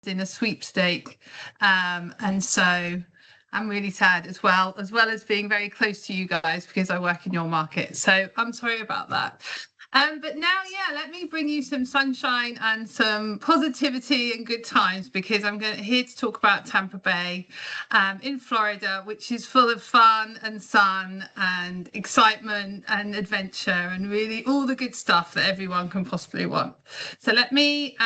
in a sweepstake. And so I'm really sad as well as being very close to you guys because I work in your market. So I'm sorry about that. But now, yeah, let me bring you some sunshine and some positivity and good times because I'm here to talk about Tampa Bay in Florida, which is full of fun and sun and excitement and adventure and really all the good stuff that everyone can possibly want. So let me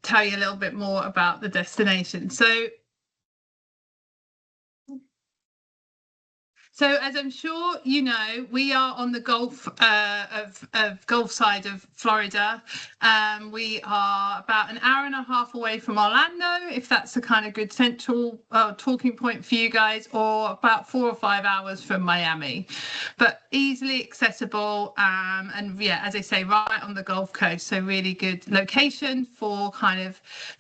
tell you a little bit more about the destination. So as I'm sure you know, we are on the Gulf of Gulf side of Florida. We are about an hour and a half away from Orlando, if that's a kind of good central talking point for you guys, or about 4 or 5 hours from Miami, but easily accessible. And yeah, as I say, right on the Gulf Coast, so really good location for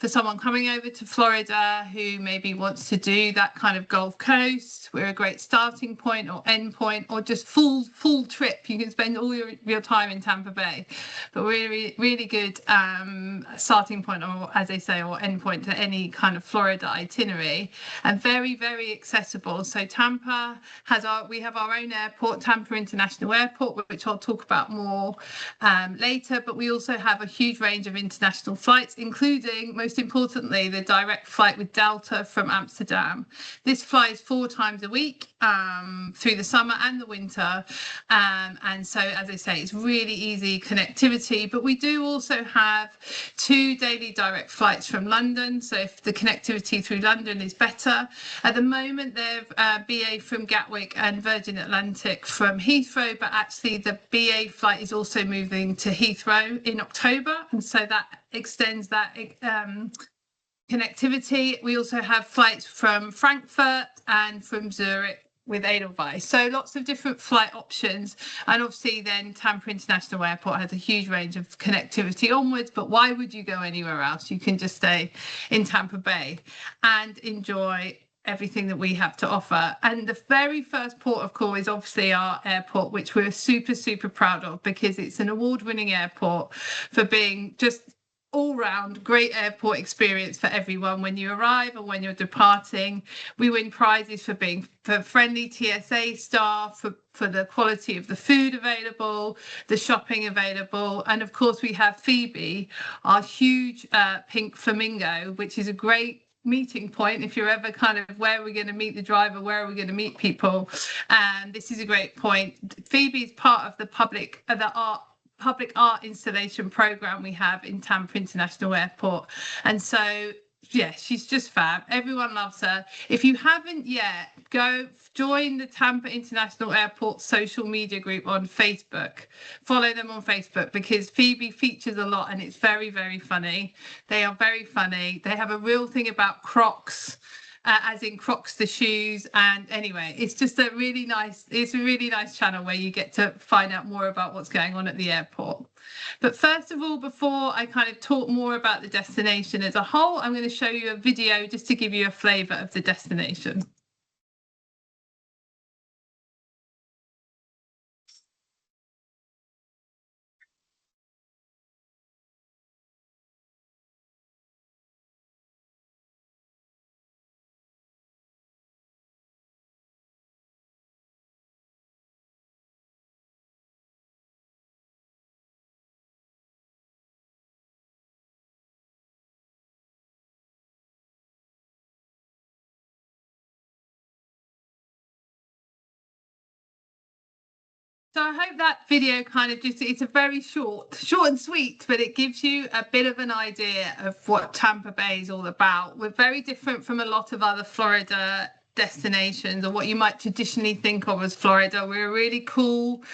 someone coming over to Florida who maybe wants to do that kind of Gulf Coast. We're a great starting point or end point, or just full trip. You can spend all your time in Tampa Bay, but really good starting point, or as they say, or end point to any kind of Florida itinerary, and very accessible. So Tampa we have our own airport, Tampa International Airport, which I'll talk about more later, but we also have a huge range of international flights, including, most importantly, the direct flight with Delta from Amsterdam. This flies 4 times a week through the summer and the winter, and so, as I say, it's really easy connectivity. But we do also have 2 daily direct flights from London, so if the connectivity through London is better. At the moment, they're BA from Gatwick and Virgin Atlantic from Heathrow, but actually the BA flight is also moving to Heathrow in October, and so that extends that connectivity. We also have flights from Frankfurt and from Zurich with Edelweiss. So lots of different flight options. And obviously then Tampa International Airport has a huge range of connectivity onwards, but why would you go anywhere else? You can just stay in Tampa Bay and enjoy everything that we have to offer. And the very first port of call is obviously our airport, which we're super proud of because it's an award-winning airport for being just all-round great airport experience for everyone when you arrive and when you're departing. We win prizes for friendly TSA staff, for the quality of the food available, the shopping available, and of course we have Phoebe, our huge pink flamingo, which is a great meeting point if you're ever kind of, where are we going to meet the driver, where are we going to meet people, and this is a great point. Phoebe is part of the public art installation program we have in Tampa International Airport, and so yeah, she's just fab. Everyone loves her. If you haven't yet, go join the Tampa International Airport social media group on Facebook. Follow them on Facebook because Phoebe features a lot and it's very funny. They are very funny. They have a real thing about Crocs, as in Crocs the shoes. And anyway, it's a really nice channel where you get to find out more about what's going on at the airport. But first of all, before I kind of talk more about the destination as a whole, I'm going to show you a video just to give you a flavour of the destination. So I hope that video kind of it's a very short and sweet, but it gives you a bit of an idea of what Tampa Bay is all about. We're very different from a lot of other Florida destinations, or what you might traditionally think of as Florida. We're a really cool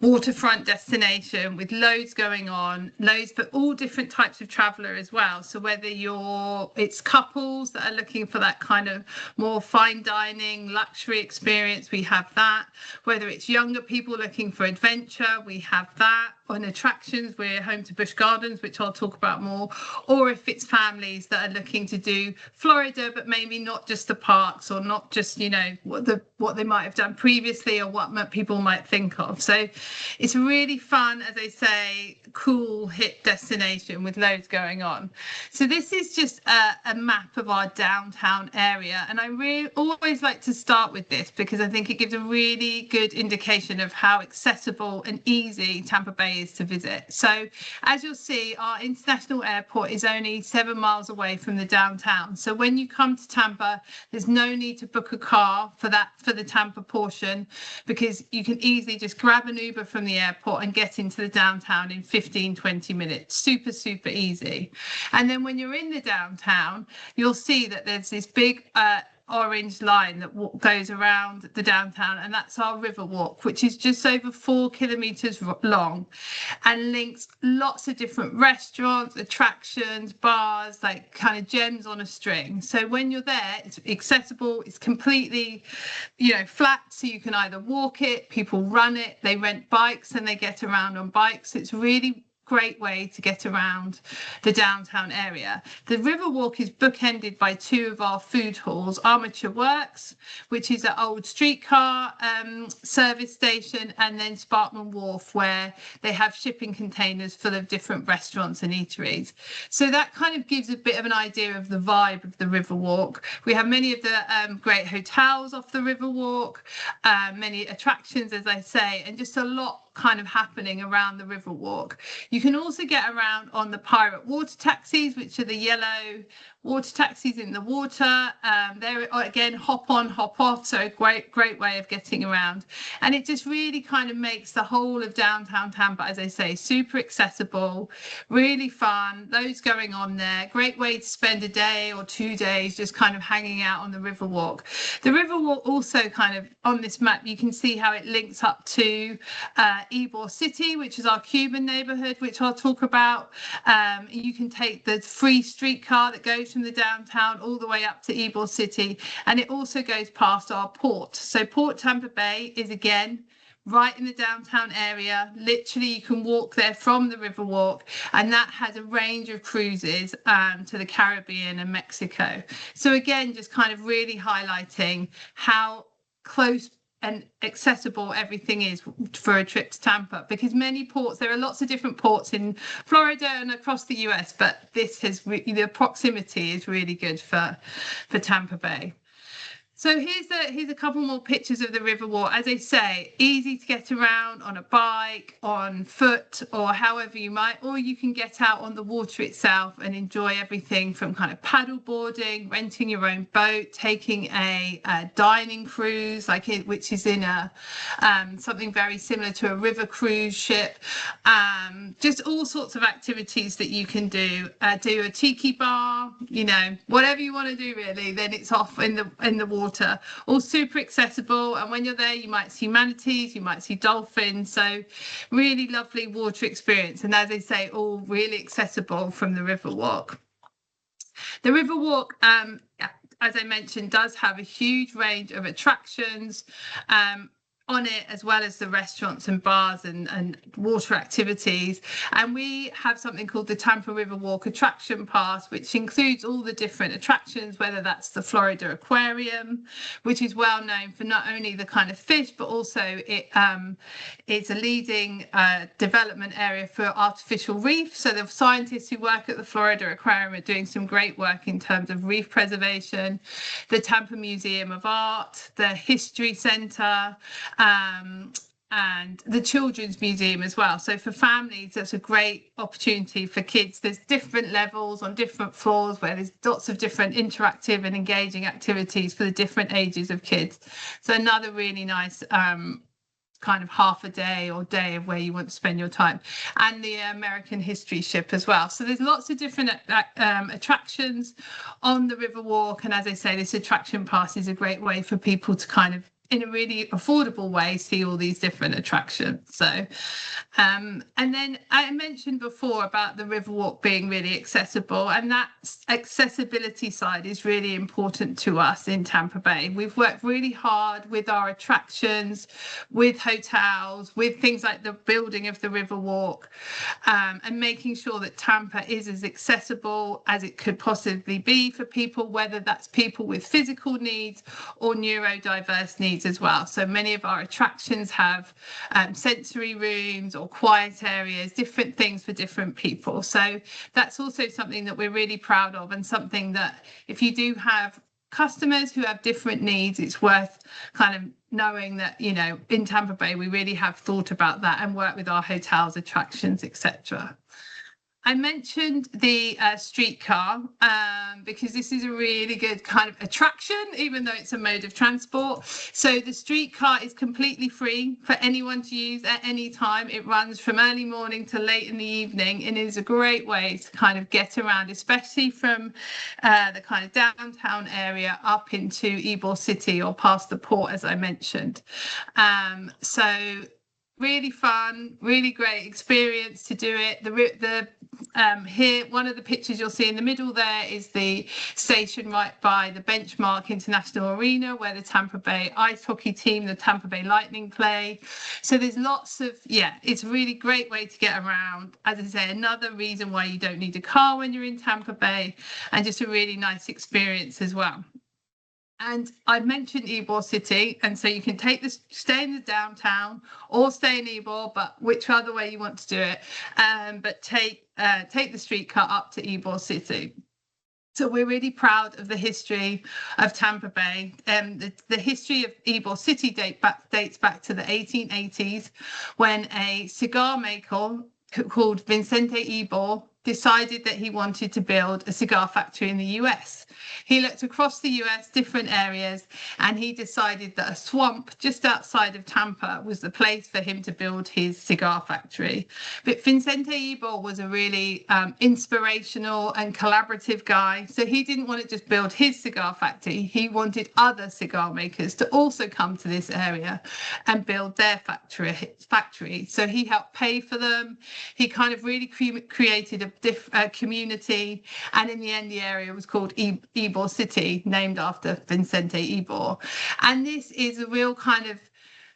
waterfront destination with loads going on, but all different types of traveler as well. So whether it's couples that are looking for that kind of more fine dining luxury experience, we have that. Whether it's younger people looking for adventure, we have that. on attractions, we're home to Busch Gardens, which I'll talk about more, or if it's families that are looking to do Florida, but maybe not just the parks, or not just, you know, what they might have done previously, or what people might think of. So it's really fun, as I say, cool hit destination with loads going on. So this is just a map of our downtown area, and I really always like to start with this because I think it gives a really good indication of how accessible and easy Tampa Bay is to visit. So as you'll see, our international airport is only 7 miles away from the downtown. So when you come to Tampa, there's no need to book a car for the Tampa portion, because you can easily just grab an Uber from the airport and get into the downtown in 15-20 minutes. Super easy. And then when you're in the downtown, you'll see that there's this big orange line that goes around the downtown, and that's our Riverwalk, which is just over 4 kilometers long and links lots of different restaurants, attractions, bars, like kind of gems on a string. So when you're there, it's accessible, it's completely, you know, flat, so you can either walk it, people run it, they rent bikes and they get around on bikes. It's really great way to get around the downtown area. The Riverwalk is bookended by 2 of our food halls, Armature Works, which is an old streetcar service station, and then Sparkman Wharf, where they have shipping containers full of different restaurants and eateries. So that kind of gives a bit of an idea of the vibe of the Riverwalk. We have many of the great hotels off the Riverwalk, many attractions, as I say, and just a lot kind of happening around the Riverwalk. You can also get around on the pirate water taxis, which are the yellow water taxis in the water. They're again hop on, hop off, so a great way of getting around. And it just really kind of makes the whole of downtown Tampa, as I say, super accessible, really fun, loads going on there. Great way to spend a day or 2 days just kind of hanging out on the Riverwalk. The Riverwalk also kind of, on this map, you can see how it links up to Ybor City, which is our Cuban neighborhood, which I'll talk about. You can take the free streetcar that goes from the downtown all the way up to Ybor City, and it also goes past our port. So Port Tampa Bay is again right in the downtown area. Literally, you can walk there from the Riverwalk, and that has a range of cruises to the Caribbean and Mexico. So again, just kind of really highlighting how close and accessible everything is for a trip to Tampa, because many ports, there are lots of different ports in Florida and across the US, but this has the proximity is really good for Tampa Bay. So here's a couple more pictures of the Riverwalk. As I say, easy to get around on a bike, on foot, or however you might, or you can get out on the water itself and enjoy everything from kind of paddle boarding, renting your own boat, taking a dining cruise, which is in something very similar to a river cruise ship. Just all sorts of activities that you can do. Do a tiki bar, you know, whatever you want to do really. Then it's off in the water. All super accessible, and when you're there you might see manatees, you might see dolphins, so really lovely water experience, and as I say, all really accessible from the Riverwalk. The Riverwalk, as I mentioned, does have a huge range of attractions on it, as well as the restaurants and bars and water activities. And we have something called the Tampa Riverwalk Attraction Pass, which includes all the different attractions, whether that's the Florida Aquarium, which is well known for not only the kind of fish, but also it's a leading development area for artificial reef. So the scientists who work at the Florida Aquarium are doing some great work in terms of reef preservation. The Tampa Museum of Art, the History Center, and the Children's Museum as well. So for families, that's a great opportunity for kids. There's different levels on different floors where there's lots of different interactive and engaging activities for the different ages of kids. So another really nice kind of half a day or day of where you want to spend your time, and the American history ship as well. So there's lots of different attractions on the Riverwalk, and as I say, this attraction pass is a great way for people to kind of in a really affordable way, see all these different attractions. So, and then I mentioned before about the Riverwalk being really accessible, and that accessibility side is really important to us in Tampa Bay. We've worked really hard with our attractions, with hotels, with things like the building of the Riverwalk, and making sure that Tampa is as accessible as it could possibly be for people, whether that's people with physical needs or neurodiverse needs as well. So many of our attractions have sensory rooms or quiet areas, different things for different people. So that's also something that we're really proud of, and something that if you do have customers who have different needs, it's worth kind of knowing that, you know, in Tampa Bay, we really have thought about that and work with our hotels, attractions, etc. I mentioned the streetcar because this is a really good kind of attraction, even though it's a mode of transport. So the streetcar is completely free for anyone to use at any time. It runs from early morning to late in the evening, and is a great way to kind of get around, especially from the kind of downtown area up into Ybor City or past the port, as I mentioned. So really fun, really great experience to do it. Here, one of the pictures you'll see in the middle there is the station right by the Benchmark International Arena, where the Tampa Bay ice hockey team, the Tampa Bay Lightning, play. So there's lots of, it's a really great way to get around. As I say, another reason why you don't need a car when you're in Tampa Bay, and just a really nice experience as well. And I mentioned Ybor City, and so you can stay in the downtown or stay in Ybor, but which other way you want to do it. But take the streetcar up to Ybor City. So we're really proud of the history of Tampa Bay. The history of Ybor City dates back to the 1880s, when a cigar maker called Vicente Ybor decided that he wanted to build a cigar factory in the US. He looked across the US, different areas, and he decided that a swamp just outside of Tampa was the place for him to build his cigar factory. But Vicente Ybor was a really inspirational and collaborative guy. So he didn't want to just build his cigar factory. He wanted other cigar makers to also come to this area and build their factory. So he helped pay for them. He kind of really created a community, and in the end the area was called Ybor City, named after Vicente Ybor. And this is a real kind of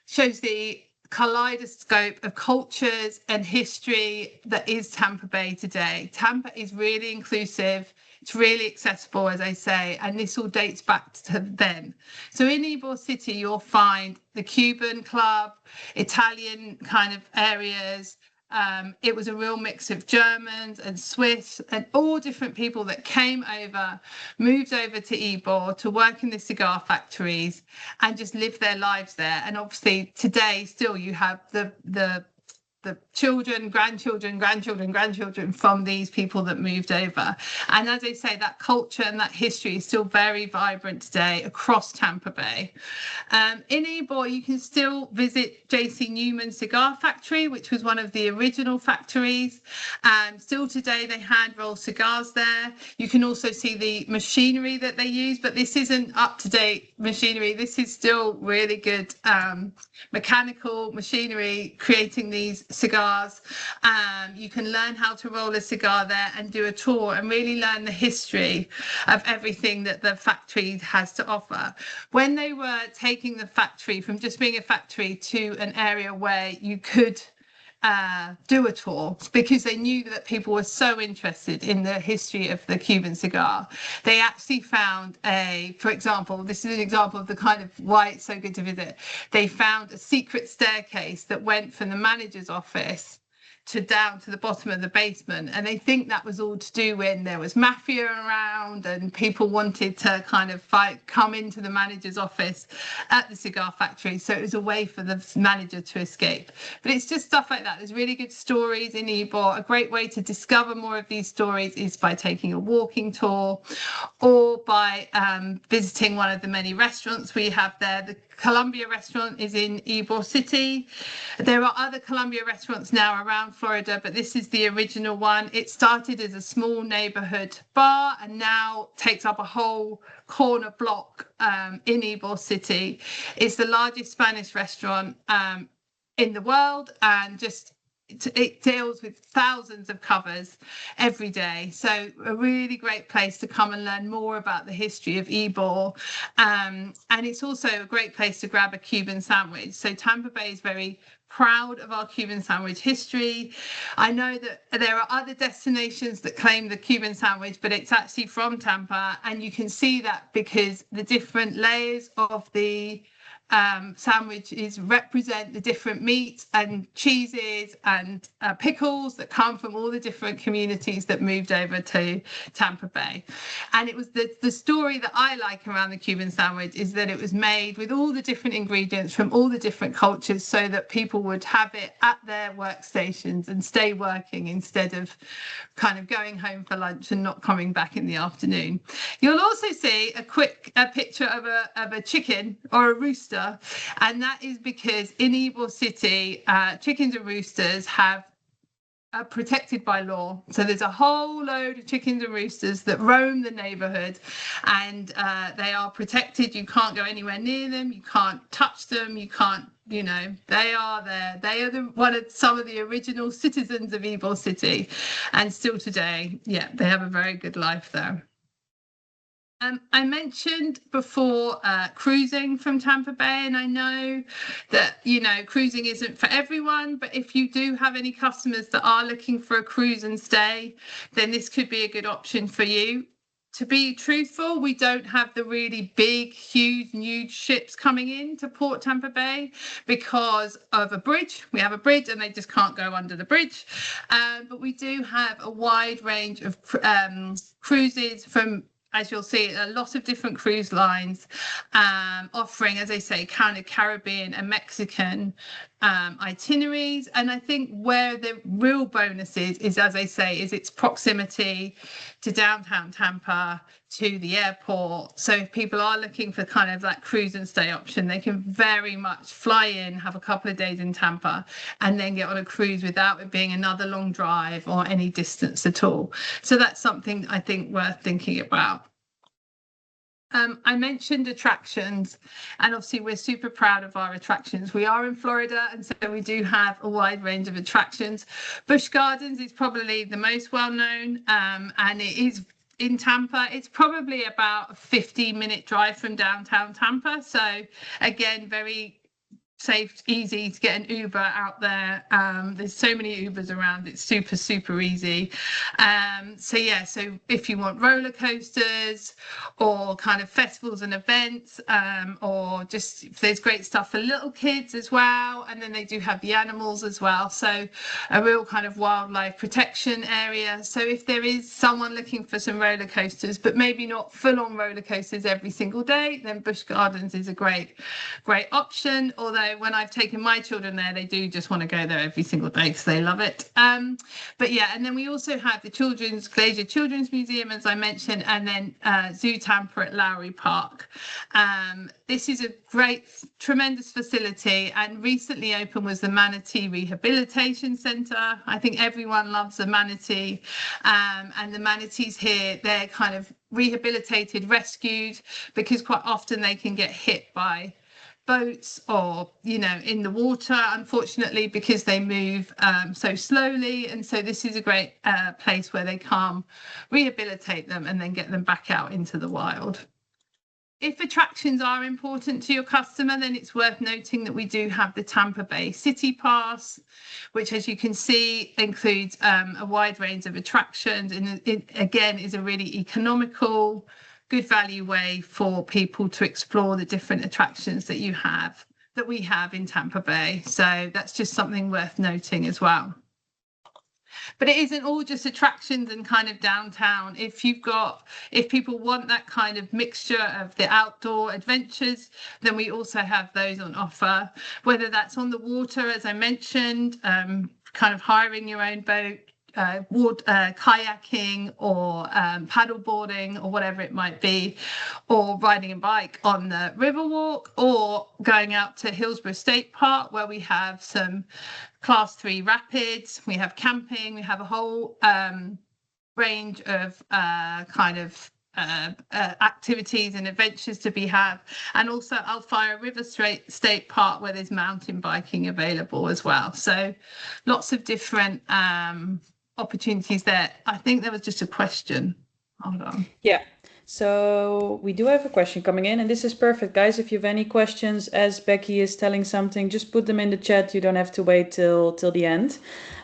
shows the kaleidoscope of cultures and history that is Tampa Bay today. Tampa is really inclusive. It's really accessible, as I say, and this all dates back to then. So in Ybor City, you'll find the Cuban club, Italian kind of areas. It was a real mix of Germans and Swiss and all different people that came over, moved over to Ybor to work in the cigar factories and just live their lives there. And obviously today still you have the children, grandchildren from these people that moved over. And as I say, that culture and that history is still very vibrant today across Tampa Bay. In Ybor, you can still visit J.C. Newman's cigar factory, which was one of the original factories. Still today, they hand roll cigars there. You can also see the machinery that they use, but this isn't up-to-date machinery. This is still really good mechanical machinery creating these cigars. You can learn how to roll a cigar there and do a tour and really learn the history of everything that the factory has to offer. When they were taking the factory from just being a factory to an area where you could do a tour, because they knew that people were so interested in the history of the Cuban cigar. They actually found for example, this is an example of the kind of why it's so good to visit. They found a secret staircase that went from the manager's office down to the bottom of the basement, and they think that was all to do when there was mafia around and people wanted to kind of come into the manager's office at the cigar factory, so it was a way for the manager to escape. But it's just stuff like that. There's really good stories in Ybor. A great way to discover more of these stories is by taking a walking tour or by visiting one of the many restaurants we have there. The Columbia restaurant is in Ybor City. There are other Columbia restaurants now around Florida, but this is the original one. It started as a small neighborhood bar and now takes up a whole corner block in Ybor City. It's the largest Spanish restaurant in the world, and just it deals with thousands of covers every day. So a really great place to come and learn more about the history of Ybor. And it's also a great place to grab a Cuban sandwich. So Tampa Bay is very proud of our Cuban sandwich history. I know that there are other destinations that claim the Cuban sandwich, but it's actually from Tampa. And you can see that because the different layers of the sandwiches represent the different meats and cheeses and pickles that come from all the different communities that moved over to Tampa Bay. And it was the story that I like around the Cuban sandwich is that it was made with all the different ingredients from all the different cultures so that people would have it at their workstations and stay working instead of kind of going home for lunch and not coming back in the afternoon. You'll also see a picture of a chicken or a rooster. And that is because in Ybor City, chickens and roosters are protected by law. So there's a whole load of chickens and roosters that roam the neighborhood, and they are protected. You can't go anywhere near them. You can't touch them. You can't, they are there. They are some of the original citizens of Ybor City. And still today, yeah, they have a very good life there. I mentioned before cruising from Tampa Bay, and I know that, cruising isn't for everyone, but if you do have any customers that are looking for a cruise and stay, then this could be a good option for you. To be truthful, we don't have the really big, huge ships coming in to Port Tampa Bay because of a bridge. We have a bridge and they just can't go under the bridge. But we do have a wide range of cruises from, as you'll see, a lot of different cruise lines offering, as I say, kind of Caribbean and Mexican itineraries. And I think where the real bonus is, as I say, is its proximity to downtown Tampa, to the airport. So if people are looking for kind of that cruise and stay option, they can very much fly in, have a couple of days in Tampa, and then get on a cruise without it being another long drive or any distance at all. So that's something I think worth thinking about. I mentioned attractions, and obviously we're super proud of our attractions. We are in Florida, and so we do have a wide range of attractions. Busch Gardens is probably the most well-known, and it is in Tampa. It's probably about a 15-minute drive from downtown Tampa. So again, very safe, easy to get an Uber out there. There's so many Ubers around, it's super easy. So if you want roller coasters or kind of festivals and events, or just there's great stuff for little kids as well, and then they do have the animals as well, so a real kind of wildlife protection area. So if there is someone looking for some roller coasters but maybe not full-on roller coasters every single day, then Busch Gardens is a great option. Although when I've taken my children there, they do just want to go there every single day because they love it. But yeah, and then we also have the Glacier Children's Museum, as I mentioned, and then Zoo Tampa at Lowry Park. This is a tremendous facility, and recently opened was the Manatee Rehabilitation Center. I think everyone loves the manatee, and the manatees here, they're kind of rehabilitated, rescued, because quite often they can get hit by boats or in the water, unfortunately, because they move so slowly. And so this is a great place where they come, rehabilitate them, and then get them back out into the wild. If attractions are important to your customer, then it's worth noting that we do have the Tampa Bay City Pass, which, as you can see, includes a wide range of attractions, and it again is a really economical, good value way for people to explore the different attractions that we have in Tampa Bay. So that's just something worth noting as well. But it isn't all just attractions and kind of downtown. If people want that kind of mixture of the outdoor adventures, then we also have those on offer, whether that's on the water, as I mentioned, kind of hiring your own boat, kayaking or paddle boarding or whatever it might be, or riding a bike on the Riverwalk, or going out to Hillsborough State Park where we have some class 3 rapids, we have camping, we have a whole range of activities and adventures to be had, and also Alfire River State Park where there's mountain biking available as well. So lots of different opportunities there. I think there was just a question. Hold on. Yeah. So we do have a question coming in, and this is perfect, guys. If you have any questions as Becky is telling something, just put them in the chat. You don't have to wait till the end.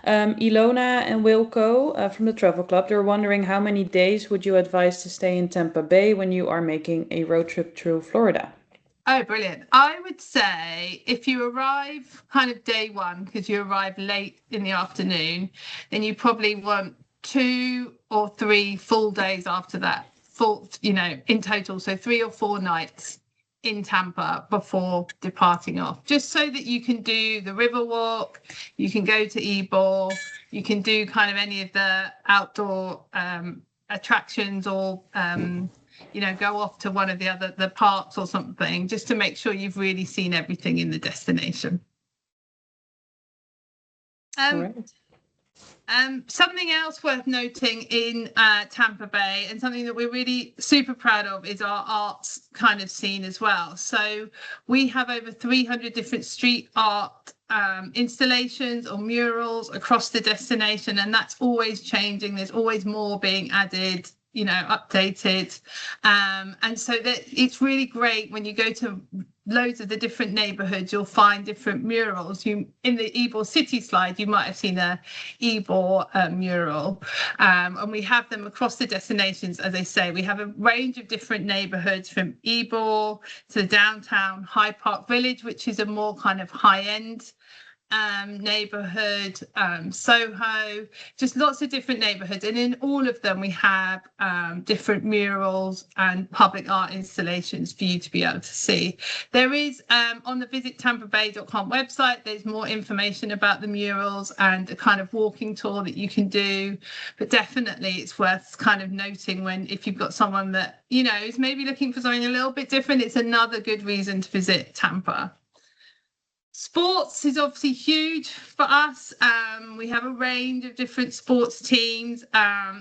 Ilona and Wilco from the Travel Club, they're wondering how many days would you advise to stay in Tampa Bay when you are making a road trip through Florida? Oh, brilliant. I would say if you arrive kind of day one, because you arrive late in the afternoon, then you probably want 2 or 3 full days after that. In total, so 3 or 4 nights in Tampa before departing off, just so that you can do the Riverwalk, you can go to Ybor, you can do kind of any of the outdoor attractions, or go off to one of the parks or something, just to make sure you've really seen everything in the destination. Right. Something else worth noting in Tampa Bay, and something that we're really super proud of, is our arts kind of scene as well. So we have over 300 different street art installations or murals across the destination, and that's always changing. There's always more being added, updated. And so that it's really great when you go to loads of the different neighborhoods, you'll find different murals. In the Ybor City slide, you might have seen a Ybor mural, and we have them across the destinations. As I say, we have a range of different neighborhoods, from Ybor to the downtown High Park Village, which is a more kind of high-end neighborhood, Soho, just lots of different neighborhoods, and in all of them we have different murals and public art installations for you to be able to see. There is on the visitTampaBay.com website, there's more information about the murals and a kind of walking tour that you can do, but definitely it's worth kind of noting if you've got someone that is maybe looking for something a little bit different, it's another good reason to visit Tampa. Sports is obviously huge for us. We have a range of different sports teams.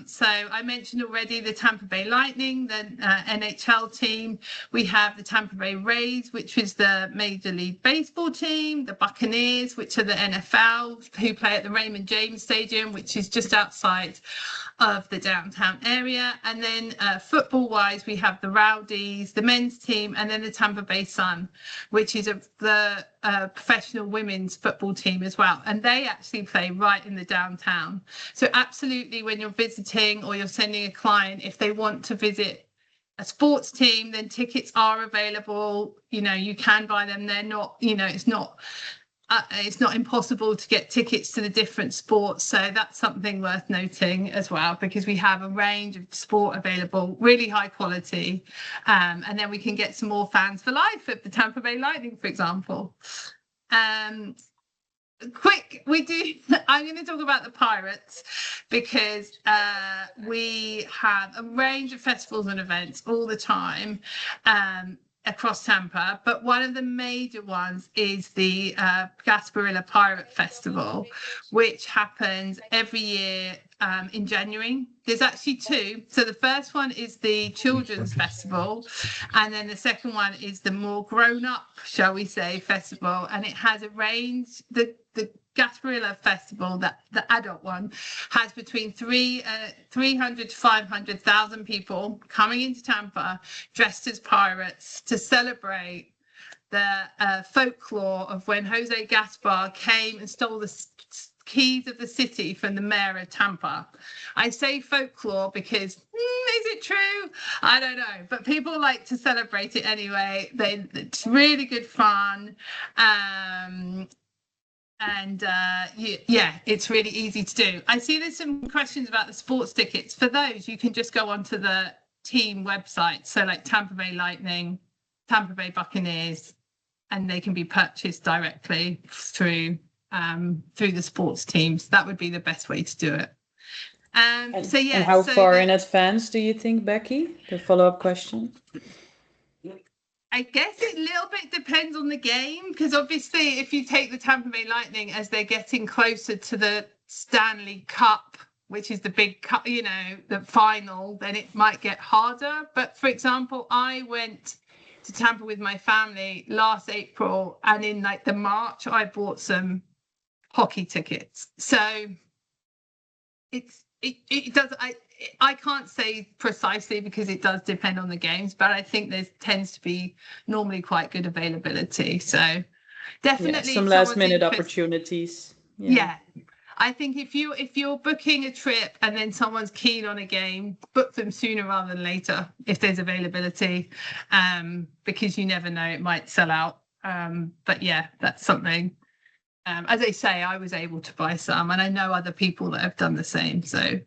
So I mentioned already the Tampa Bay Lightning, the NHL team. We have the Tampa Bay Rays, which is the Major League Baseball team, the Buccaneers, which are the NFL, who play at the Raymond James Stadium, which is just outside of the downtown area. And then football-wise, we have the Rowdies, the men's team, and then the Tampa Bay Sun, which is the professional women's football team as well, and they actually play right in the downtown. So absolutely, when you're visiting or you're sending a client, if they want to visit a sports team, then tickets are available. You can buy them. They're not, it's not impossible to get tickets to the different sports. So that's something worth noting as well, because we have a range of sport available, really high quality. And then we can get some more fans for life at the Tampa Bay Lightning, for example. I'm going to talk about the Pirates, because we have a range of festivals and events all the time across Tampa, but one of the major ones is the Gasparilla Pirate Festival, which happens every year in January. There's actually 2. So the first one is the Children's Festival, and then the second one is the more grown-up, shall we say, festival, and it has a range. The Gasparilla Festival, the adult one, has between 300 to 500,000 people coming into Tampa dressed as pirates to celebrate the folklore of when Jose Gaspar came and stole the keys of the city from the mayor of Tampa. I say folklore because is it true? I don't know, but people like to celebrate it anyway. It's really good fun. It's really easy to do. I see there's some questions about the sports tickets. For those, you can just go onto the team website, so like Tampa Bay Lightning, Tampa Bay Buccaneers, and they can be purchased directly through the sports teams. That would be the best way to do it. So And yeah, how so far in advance do you think, Becky? The follow-up question. I guess it a little bit depends on the game, because obviously if you take the Tampa Bay Lightning as they're getting closer to the Stanley Cup, which is the big cup, you know, the final, then it might get harder. But for example, I went to Tampa with my family last April, and in like the March, I bought some hockey tickets. So it does. I can't say precisely because it does depend on the games, but I think there tends to be normally quite good availability. So definitely some if last someone's minute interested, opportunities. yeah. I think if you're booking a trip and then someone's keen on a game, book them sooner rather than later if there's availability, because you never know, it might sell out. But yeah, that's something. As I say, I was able to buy some, and I know other people that have done the same. So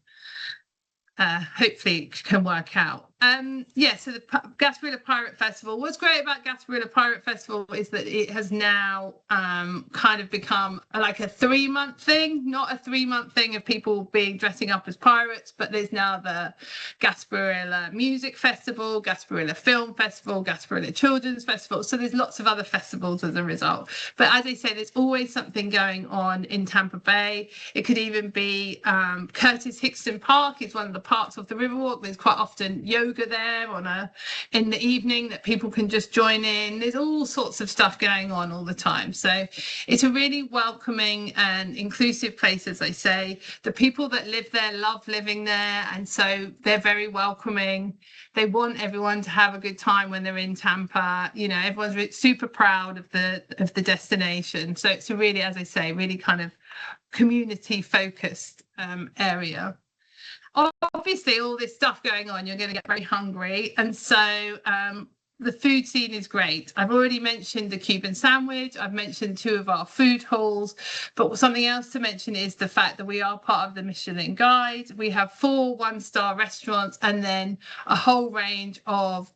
hopefully it can work out. Yeah, so the Gasparilla Pirate Festival. What's great about Gasparilla Pirate Festival is that it has now kind of become like a 3-month thing, not a 3-month thing of people dressing up as pirates, but there's now the Gasparilla Music Festival, Gasparilla Film Festival, Gasparilla Children's Festival. So there's lots of other festivals as a result. But as I say, there's always something going on in Tampa Bay. It could even be Curtis Hickston Park is one of the parts of the Riverwalk. There's quite often yoga there in the evening that people can just join in. There's all sorts of stuff going on all the time. So it's a really welcoming and inclusive place, as I say. The people that live there love living there, and so they're very welcoming. They want everyone to have a good time when they're in Tampa. You know, everyone's super proud of the destination. So it's a really, as I say, really kind of community focused area. Obviously, all this stuff going on, you're going to get very hungry, and so the food scene is great. I've already mentioned the Cuban sandwich. I've mentioned 2 of our food halls, but something else to mention is the fact that we are part of the Michelin Guide. We have 4 one-star restaurants, and then a whole range of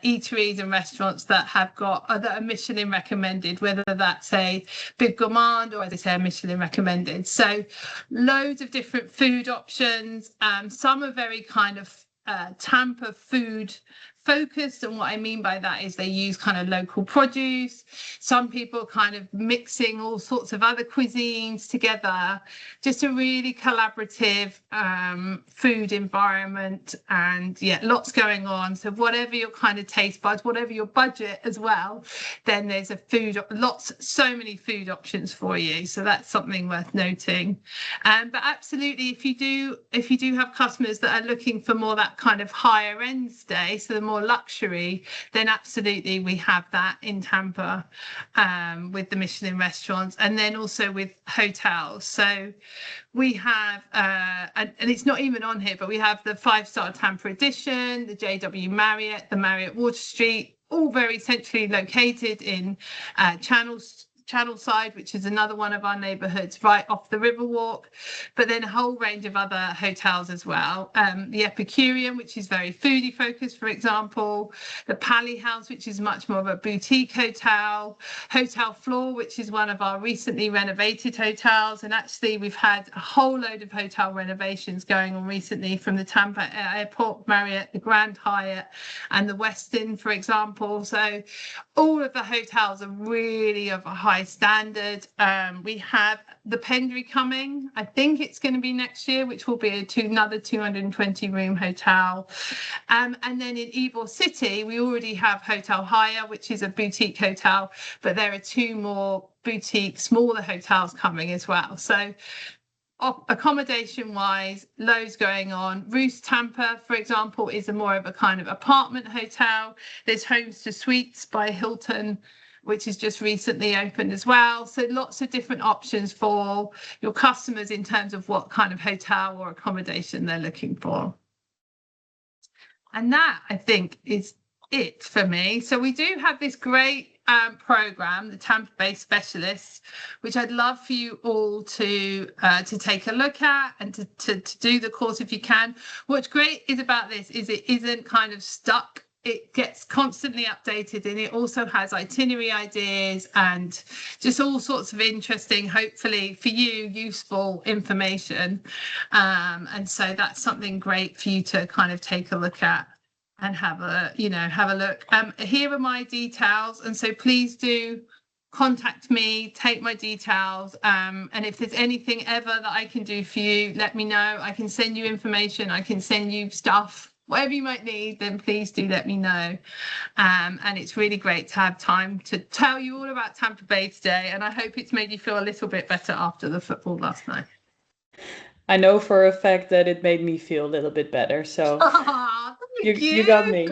eateries and restaurants that have got that are Michelin recommended, whether that's a Bib Gourmand or, as I say, a Michelin recommended. So loads of different food options. Some are very kind of Tampa food focused, and what I mean by that is they use kind of local produce. Some people kind of mixing all sorts of other cuisines together. Just a really collaborative food environment, and yeah, lots going on. So whatever your kind of taste buds, whatever your budget as well, then there's so many food options for you. So that's something worth noting. But absolutely, if you do have customers that are looking for more that kind of higher end stay, so the more luxury, then absolutely we have that in Tampa with the Michelin restaurants, and then also with hotels. So we have and it's not even on here, but we have the 5-star Tampa Edition, the JW Marriott, the Marriott Water Street, all very centrally located in Channelside, which is another one of our neighborhoods right off the Riverwalk, but then a whole range of other hotels as well. The Epicurean, which is very foodie focused, for example, the Pally House, which is much more of a boutique hotel, Hotel Floor, which is one of our recently renovated hotels. And actually we've had a whole load of hotel renovations going on recently from the Tampa Airport Marriott, the Grand Hyatt, and the Westin, for example. So all of the hotels are really of a high standard. We have the Pendry coming. I think it's going to be next year, which will be another 220 room hotel. And then in Ybor City, we already have Hotel Haya, which is a boutique hotel, but there are 2 more boutique, smaller hotels coming as well. So accommodation wise, loads going on. Roost Tampa, for example, is more of a kind of apartment hotel. There's Homes to Suites by Hilton, which has just recently opened as well. So lots of different options for your customers in terms of what kind of hotel or accommodation they're looking for. And that, I think, is it for me. So we do have this great program, the Tampa Bay Specialists, which I'd love for you all to take a look at and to do the course if you can. What's great is about this is it isn't kind of stuck it gets constantly updated, and it also has itinerary ideas and just all sorts of interesting, hopefully for you, useful information. And so that's something great for you to kind of take a look at and have a look. Here are my details, and so please do contact me, take my details, and if there's anything ever that I can do for you, let me know. I can send you information, I can send you stuff, whatever you might need, then please do let me know. And it's really great to have time to tell you all about Tampa Bay today, and I hope it's made you feel a little bit better after the football last night. I know for a fact that it made me feel a little bit better, so you got me.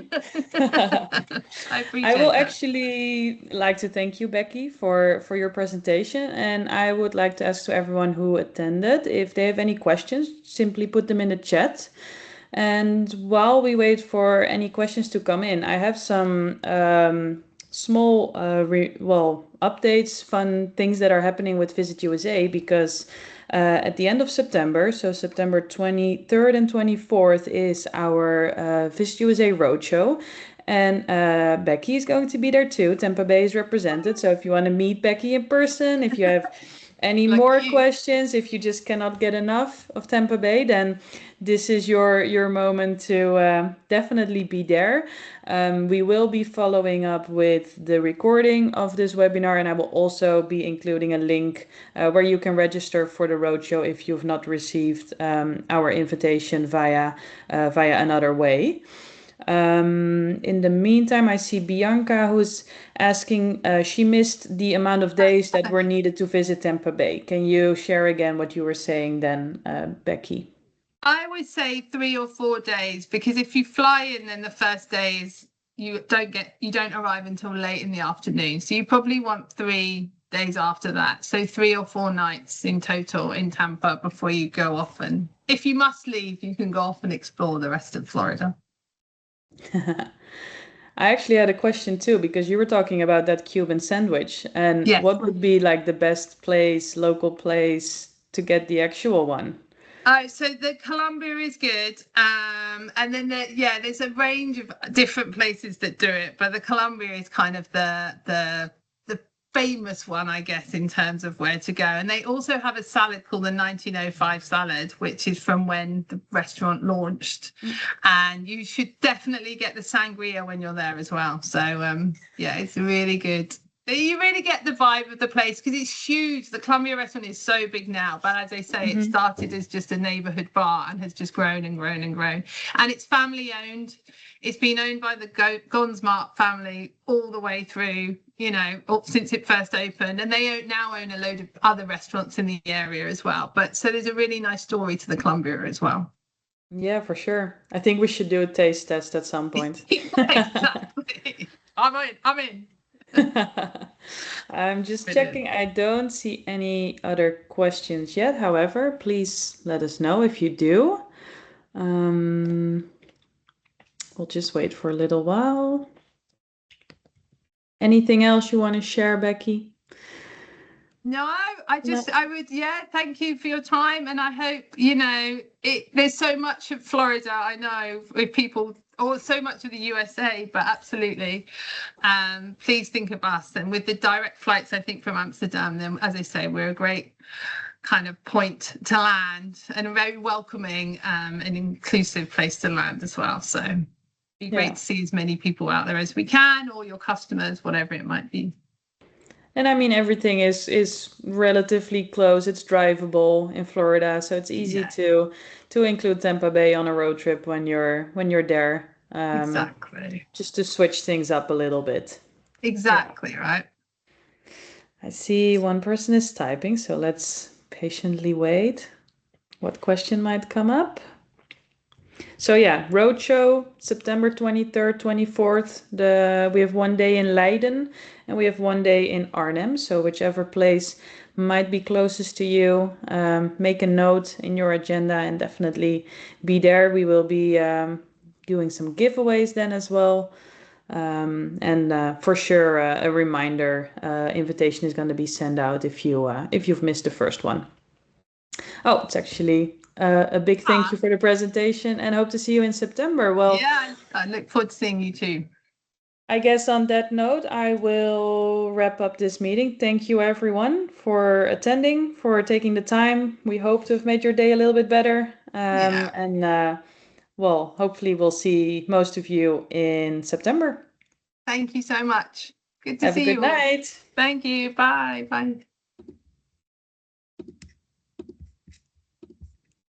I appreciate I will that. actually like to thank you, Becky, for your presentation, and I would like to ask to everyone who attended, if they have any questions, simply put them in the chat. And while we wait for any questions to come in, I have some small updates, fun things that are happening with Visit USA, because at the end of September, so September 23rd and 24th, is our Visit USA Roadshow. And Becky is going to be there too. Tampa Bay is represented. So if you want to meet Becky in person, if you have any more questions, if you just cannot get enough of Tampa Bay, then this is your moment to definitely be there. We will be following up with the recording of this webinar, and I will also be including a link where you can register for the roadshow if you've not received our invitation via another way. In the meantime, I see Bianca who's asking, she missed the amount of days that were needed to visit Tampa Bay. Can you share again what you were saying then, Becky? I would say 3 or 4 days, because if you fly in, then the first day is you don't arrive until late in the afternoon. So you probably want 3 days after that. So 3 or 4 nights in total in Tampa before you go off. And if you must leave, you can go off and explore the rest of Florida. I actually had a question too, because you were talking about that Cuban sandwich, and Yes. what would be like the best local place to get the actual one? So the Colombia is good, and then there's a range of different places that do it, but the Colombia is kind of the famous one, I guess, in terms of where to go. And they also have a salad called the 1905 salad, which is from when the restaurant launched. And you should definitely get the sangria when you're there as well. So it's really good. You really get the vibe of the place because it's huge. The Columbia restaurant is so big now, but as I say, it started as just a neighborhood bar and has just grown and grown and grown. And it's family owned. It's been owned by the Gonsmark family all the way through, since it first opened. And they now own a load of other restaurants in the area as well. But so there's a really nice story to the Columbia as well. Yeah, for sure. I think we should do a taste test at some point. Exactly. I'm in. I'm just checking. I don't see any other questions yet. However, please let us know if you do. We'll just wait for a little while. Anything else you want to share, Becky? No, I would, thank you for your time. And I hope, there's so much of Florida, I know, with people, or so much of the USA, but absolutely, please think of us. And with the direct flights, I think, from Amsterdam, then, as I say, we're a great kind of point to land and a very welcoming and inclusive place to land as well. So it'd be great to see as many people out there as we can, or your customers, whatever it might be. And I mean, everything is relatively close. It's drivable in Florida, so it's easy to include Tampa Bay on a road trip when you're there. Exactly. Just to switch things up a little bit. Exactly, right. I see one person is typing, so let's patiently wait. What question might come up? So roadshow, September 23rd, 24th. We have 1 day in Leiden and we have 1 day in Arnhem. So whichever place might be closest to you, make a note in your agenda and definitely be there. We will be doing some giveaways then as well. And for sure, a reminder invitation is going to be sent out if you've missed the first one. Oh, it's actually A big thank you for the presentation and hope to see you in September. Well, yeah, I look forward to seeing you too. I guess on that note, I will wrap up this meeting. Thank you, everyone, for attending, for taking the time. We hope to have made your day a little bit better. And well, hopefully we'll see most of you in September. Thank you so much. Good to Have see a good you all. night. Thank you. Bye. Bye.